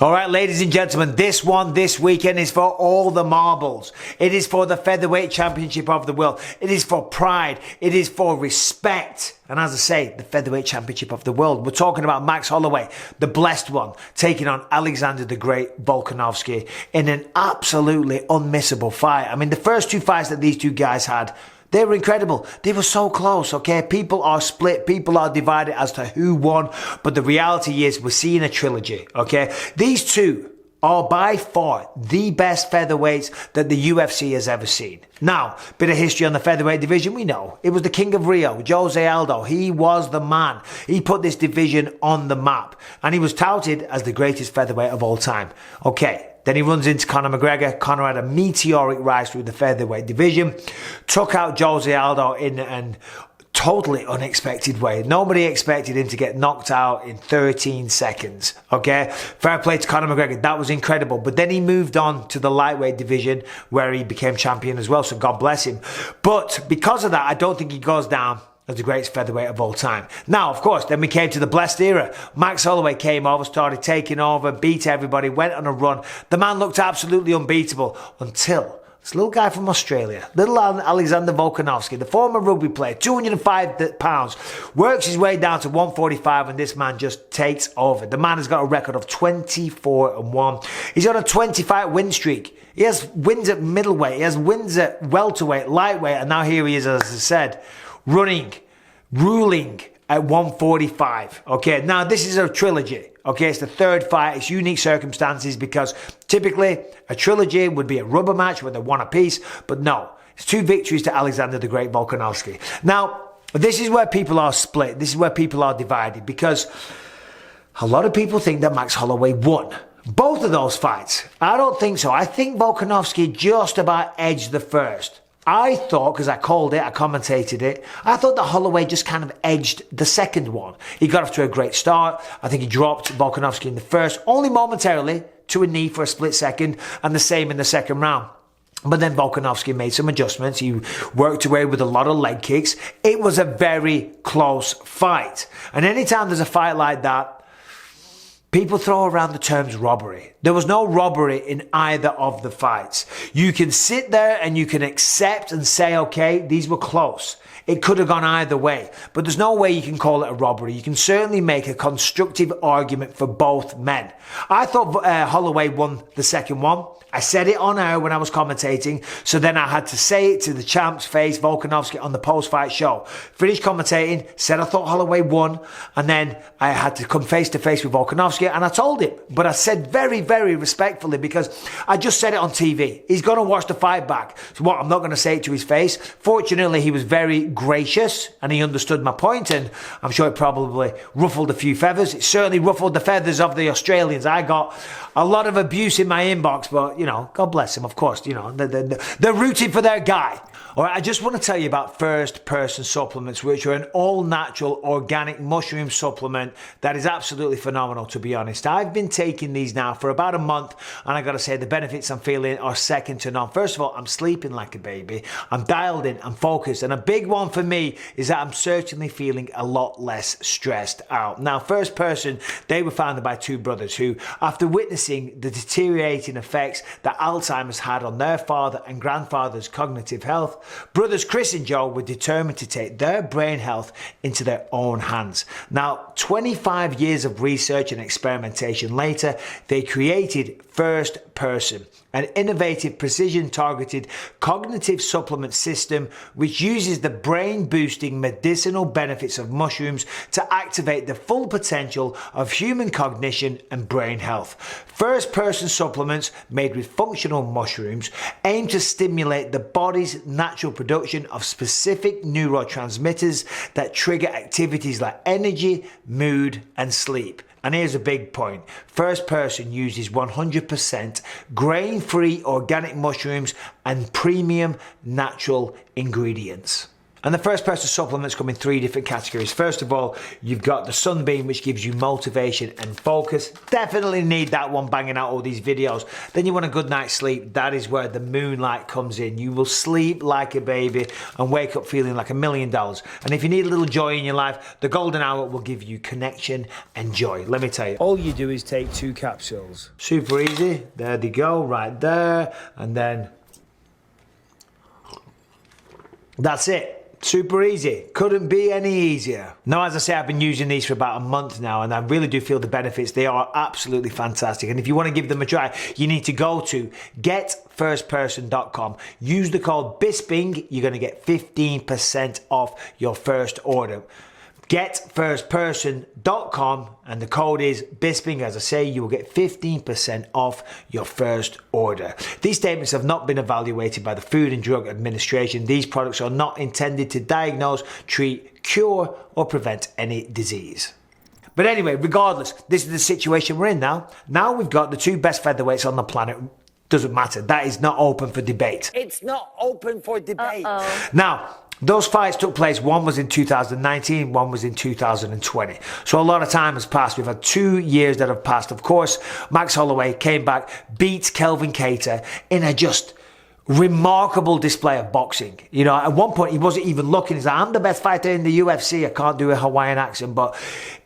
All right, ladies and gentlemen, this one this weekend is for all the marbles. It is for the featherweight championship of the world. It is for pride. It is for respect. And as I say, the featherweight championship of the world. We're talking about Max Holloway, the blessed one, taking on Alexander the Great Volkanovski in an absolutely unmissable fight. I mean, the first two fights that these two guys had, they were incredible. They were so close, okay? People are split. People are divided as to who won. But the reality is we're seeing a trilogy, okay? These two are by far the best featherweights that the UFC has ever seen. Now, bit of history on the featherweight division, we know. It was the King of Rio, Jose Aldo. He was the man. He put this division on the map. And he was touted as the greatest featherweight of all time. Okay. Then he runs into Conor McGregor. Conor had a meteoric rise through the featherweight division. Took out Jose Aldo in an totally unexpected way. Nobody expected him to get knocked out in 13 seconds. Okay? Fair play to Conor McGregor. That was incredible. But then he moved on to the lightweight division where he became champion as well. So God bless him. But because of that, I don't think he goes down as the greatest featherweight of all time. Now, of course, then we came to the blessed era. Max Holloway came over, started taking over, beat everybody, went on a run. The man looked absolutely unbeatable until this little guy from Australia, little Alexander Volkanovski, the former rugby player, 205 pounds, works his way down to 145 and this man just takes over. The man has got a record of 24-1. He's on a 20-fight win streak. He has wins at middleweight, he has wins at welterweight, lightweight, and now here he is, as I said, ruling at 145. Okay, now this is a trilogy. Okay, it's the third fight. It's unique circumstances because typically a trilogy would be a rubber match where they won a piece, but no, it's two victories to Alexander the Great Volkanovski. Now, this is where people are split. This is where people are divided because a lot of people think that Max Holloway won both of those fights. I don't think so. I think Volkanovski just about edged the first. I thought, because I called it, I commentated it, I thought that Holloway just kind of edged the second one. He got off to a great start. I think he dropped Volkanovski in the first, only momentarily, to a knee for a split second, and the same in the second round. But then Volkanovski made some adjustments. He worked away with a lot of leg kicks. It was a very close fight. And anytime there's a fight like that, people throw around the terms robbery. There was no robbery in either of the fights. You can sit there and you can accept and say, okay, these were close. It could have gone either way, but there's no way you can call it a robbery. You can certainly make a constructive argument for both men. I thought Holloway won the second one. I said it on air when I was commentating, so then I had to say it to the champ's face, Volkanovski, on the post-fight show. Finished commentating, said I thought Holloway won, and then I had to come face-to-face with Volkanovski, and I told him. But I said very, very respectfully, because I just said it on TV. He's going to watch the fight back. So what, I'm not going to say it to his face. Fortunately, he was very gracious, and he understood my point, and I'm sure it probably ruffled a few feathers. It certainly ruffled the feathers of the Australians. I got a lot of abuse in my inbox, but you know, God bless him, of course, you know, they're rooting for their guy. All right, I just want to tell you about First Person Supplements, which are an all-natural organic mushroom supplement that is absolutely phenomenal, to be honest. I've been taking these now for about a month, and I got to say the benefits I'm feeling are second to none. First of all, I'm sleeping like a baby. I'm dialed in, I'm focused, and a big one for me is that I'm certainly feeling a lot less stressed out. Now, First Person, they were founded by two brothers who, after witnessing the deteriorating effects that Alzheimer's had on their father and grandfather's cognitive health, brothers Chris and Joe were determined to take their brain health into their own hands. Now, 25 years of research and experimentation later, they created First Person, an innovative precision-targeted cognitive supplement system which uses the brain-boosting medicinal benefits of mushrooms to activate the full potential of human cognition and brain health. First Person supplements made with functional mushrooms aim to stimulate the body's natural production of specific neurotransmitters that trigger activities like energy, mood, and sleep. And here's a big point. First Person uses 100% grain-free organic mushrooms and premium natural ingredients. And the first person supplements come in 3 different categories. First of all, you've got the Sunbeam, which gives you motivation and focus. Definitely need that one banging out all these videos. Then you want a good night's sleep. That is where the Moonlight comes in. You will sleep like a baby and wake up feeling like $1 million. And if you need a little joy in your life, the Golden Hour will give you connection and joy. Let me tell you, all you do is take 2 capsules. Super easy. There they go, right there. And then that's it. Super easy. Couldn't be any easier. Now, as I say, I've been using these for about a month now, and I really do feel the benefits. They are absolutely fantastic. And if you want to give them a try, you need to go to getfirstperson.com. Use the code Bisping. You're going to get 15% off your first order. Getfirstperson.com, and the code is Bisping. As I say, you will get 15% off your first order. These statements have not been evaluated by the Food and Drug Administration. These products are not intended to diagnose, treat, cure, or prevent any disease. But anyway, regardless, this is the situation we're in now. Now we've got the 2 best featherweights on the planet. Doesn't matter. That is not open for debate. It's not open for debate. Now, those fights took place, one was in 2019, one was in 2020. So a lot of time has passed. We've had 2 years that have passed. Of course, Max Holloway came back, beat Kelvin Kattar in a just remarkable display of boxing. You know, at one point he wasn't even looking. He's like, I'm the best fighter in the UFC. I can't do a Hawaiian accent, but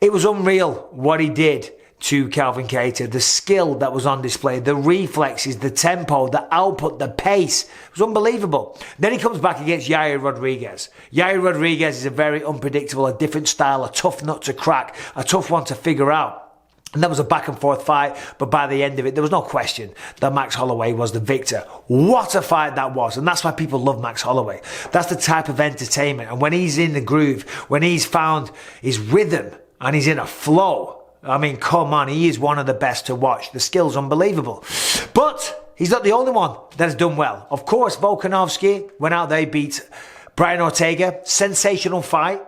it was unreal what he did to Kelvin Kattar, the skill that was on display, the reflexes, the tempo, the output, the pace. It was unbelievable. Then he comes back against Yair Rodriguez. Yair Rodriguez is a very unpredictable, a different style, a tough nut to crack, a tough one to figure out. And that was a back and forth fight, but by the end of it, there was no question that Max Holloway was the victor. What a fight that was, and that's why people love Max Holloway. That's the type of entertainment, and when he's in the groove, when he's found his rhythm, and he's in a flow, I mean, come on, he is one of the best to watch. The skill's unbelievable. But he's not the only one that has done well. Of course, Volkanovski went out there, beat Brian Ortega. Sensational fight.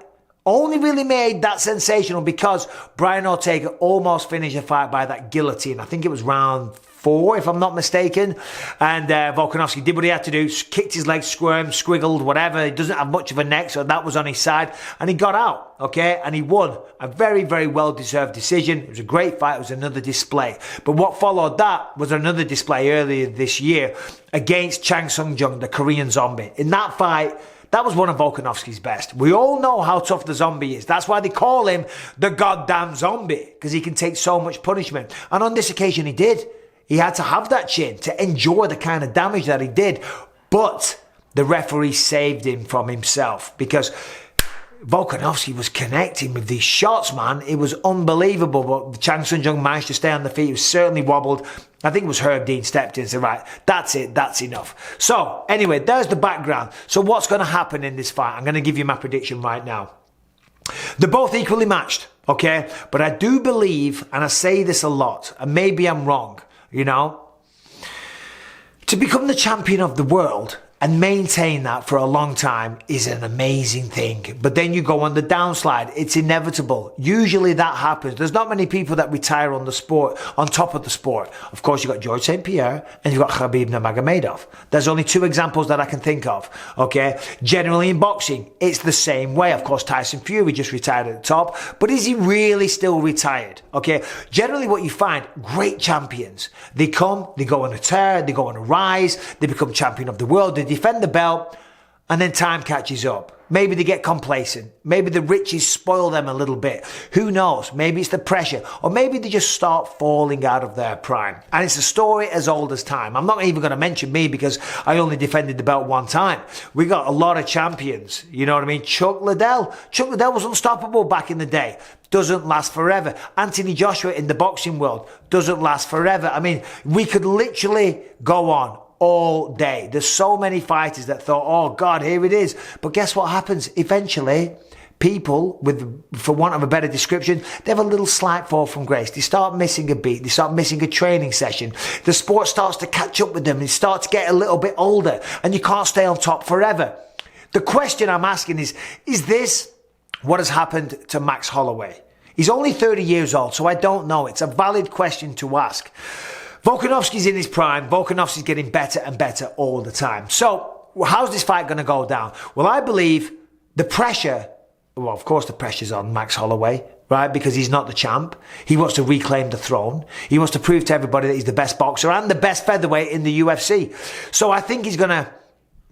Only really made that sensational because Brian Ortega almost finished the fight by that guillotine. I think it was round 4, if I'm not mistaken. And Volkanovski did what he had to do, kicked his legs, squirmed, squiggled, whatever. He doesn't have much of a neck, so that was on his side. And he got out, okay? And he won a very, very well-deserved decision. It was a great fight. It was another display. But what followed that was another display earlier this year against Chang Sung-jung, the Korean zombie. In that fight, that was one of Volkanovski's best. We all know how tough the zombie is. That's why they call him the goddamn zombie, because he can take so much punishment. And on this occasion, he did. He had to have that chin to endure the kind of damage that he did. But the referee saved him from himself because Volkanovski was connecting with these shots, man. It was unbelievable. But Chang Sung-jung managed to stay on the feet. He was certainly wobbled. I think it was Herb Dean stepped in and said, right, that's it, that's enough. So, anyway, there's the background. So what's going to happen in this fight? I'm going to give you my prediction right now. They're both equally matched, okay? But I do believe, and I say this a lot, and maybe I'm wrong, you know, to become the champion of the world and maintain that for a long time is an amazing thing. But then you go on the downslide. It's inevitable. Usually that happens. There's not many people that retire on the sport, on top of the sport. Of course, you've got George St. Pierre and you've got Khabib Nurmagomedov. There's only 2 examples that I can think of, okay? Generally in boxing, it's the same way. Of course, Tyson Fury just retired at the top, but is he really still retired, okay? Generally what you find, great champions, they come, they go on a tear, they go on a rise, they become champion of the world, they defend the belt, and then time catches up. Maybe they get complacent. Maybe the riches spoil them a little bit. Who knows? Maybe it's the pressure. Or maybe they just start falling out of their prime. And it's a story as old as time. I'm not even going to mention me because I only defended the belt 1 time. We got a lot of champions. You know what I mean? Chuck Liddell. Chuck Liddell was unstoppable back in the day. Doesn't last forever. Anthony Joshua in the boxing world doesn't last forever. I mean, we could literally go on all day. There's so many fighters that thought, oh God, here it is. But guess what happens? Eventually, people, with, for want of a better description, they have a little slight fall from grace. They start missing a beat. They start missing a training session. The sport starts to catch up with them. They start to get a little bit older and you can't stay on top forever. The question I'm asking is this what has happened to Max Holloway? He's only 30 years old, so I don't know. It's a valid question to ask. Volkanovski's in his prime. Volkanovski's getting better and better all the time. So, how's this fight going to go down? Well, I believe the pressure, well, of course the pressure's on Max Holloway, right? Because he's not the champ. He wants to reclaim the throne. He wants to prove to everybody that he's the best boxer and the best featherweight in the UFC. So I think he's going to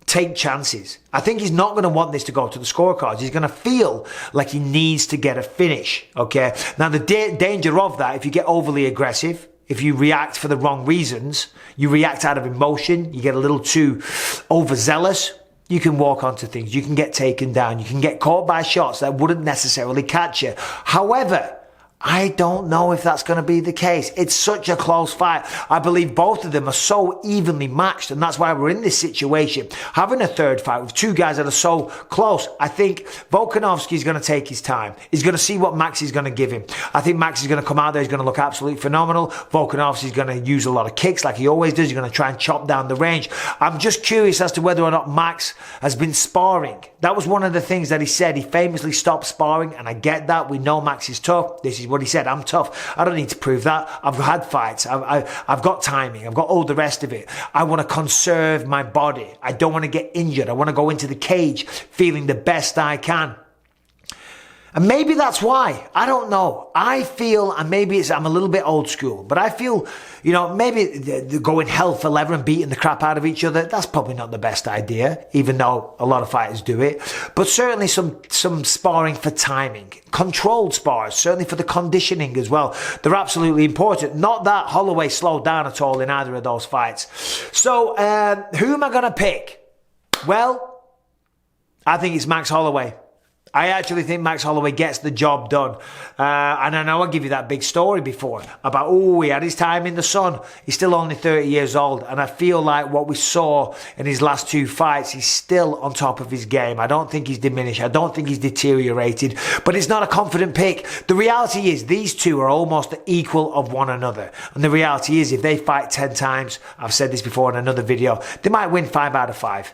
take chances. I think he's not going to want this to go to the scorecards. He's going to feel like he needs to get a finish, okay? Now, the danger of that, if you get overly aggressive, if you react for the wrong reasons, you react out of emotion, you get a little too overzealous, you can walk onto things, you can get taken down, you can get caught by shots that wouldn't necessarily catch you. However, I don't know if that's going to be the case. It's such a close fight. I believe both of them are so evenly matched, and that's why we're in this situation. Having a third fight with two guys that are so close, I think Volkanovski is going to take his time. He's going to see what Max is going to give him. I think Max is going to come out there, he's going to look absolutely phenomenal. Volkanovski is going to use a lot of kicks like he always does. He's going to try and chop down the range. I'm just curious as to whether or not Max has been sparring. That was one of the things that he said. He famously stopped sparring, and I get that. We know Max is tough. This is what he said. I'm tough. I don't need to prove that. I've had fights. I've got timing. I've got all the rest of it. I want to conserve my body. I don't want to get injured. I want to go into the cage feeling the best I can. And maybe that's why. I don't know. I feel, and maybe I'm a little bit old school, but I feel, maybe the going hell for leather and beating the crap out of each other, that's probably not the best idea, even though a lot of fighters do it. But certainly some sparring for timing. Controlled spars, certainly for the conditioning as well. They're absolutely important. Not that Holloway slowed down at all in either of those fights. So, who am I going to pick? Well, I think it's Max Holloway. I actually think Max Holloway gets the job done. And I know I give you that big story before about, he had his time in the sun. He's still only 30 years old. And I feel like what we saw in his last two fights, he's still on top of his game. I don't think he's diminished. I don't think he's deteriorated. But it's not a confident pick. The reality is these two are almost equal of one another. And the reality is if they fight 10 times, I've said this before in another video, they might win 5 out of 5.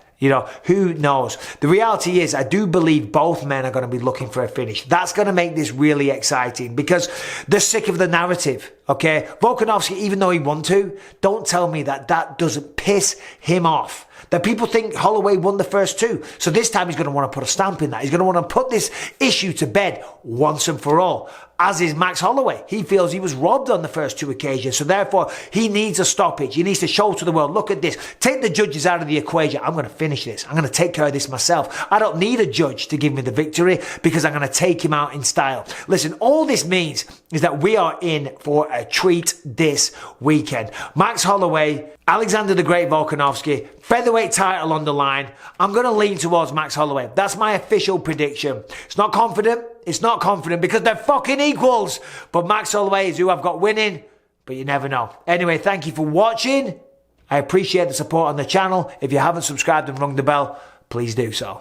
Who knows? The reality is I do believe both men are going to be looking for a finish. That's going to make this really exciting because they're sick of the narrative, okay? Volkanovski, even though he won to, don't tell me that doesn't piss him off. That people think Holloway won the first two. So this time he's going to want to put a stamp in that. He's going to want to put this issue to bed once and for all. As is Max Holloway. He feels he was robbed on the first two occasions. So therefore, he needs a stoppage. He needs to show to the world, look at this. Take the judges out of the equation. I'm going to finish this. I'm going to take care of this myself. I don't need a judge to give me the victory because I'm going to take him out in style. Listen, all this means is that we are in for a treat this weekend. Max Holloway, Alexander the Great Volkanovski, featherweight title on the line. I'm going to lean towards Max Holloway. That's my official prediction. It's not confident. It's not confident because they're fucking equals. But Max Holloway is who I've got winning. But you never know. Anyway, thank you for watching. I appreciate the support on the channel. If you haven't subscribed and rung the bell, please do so.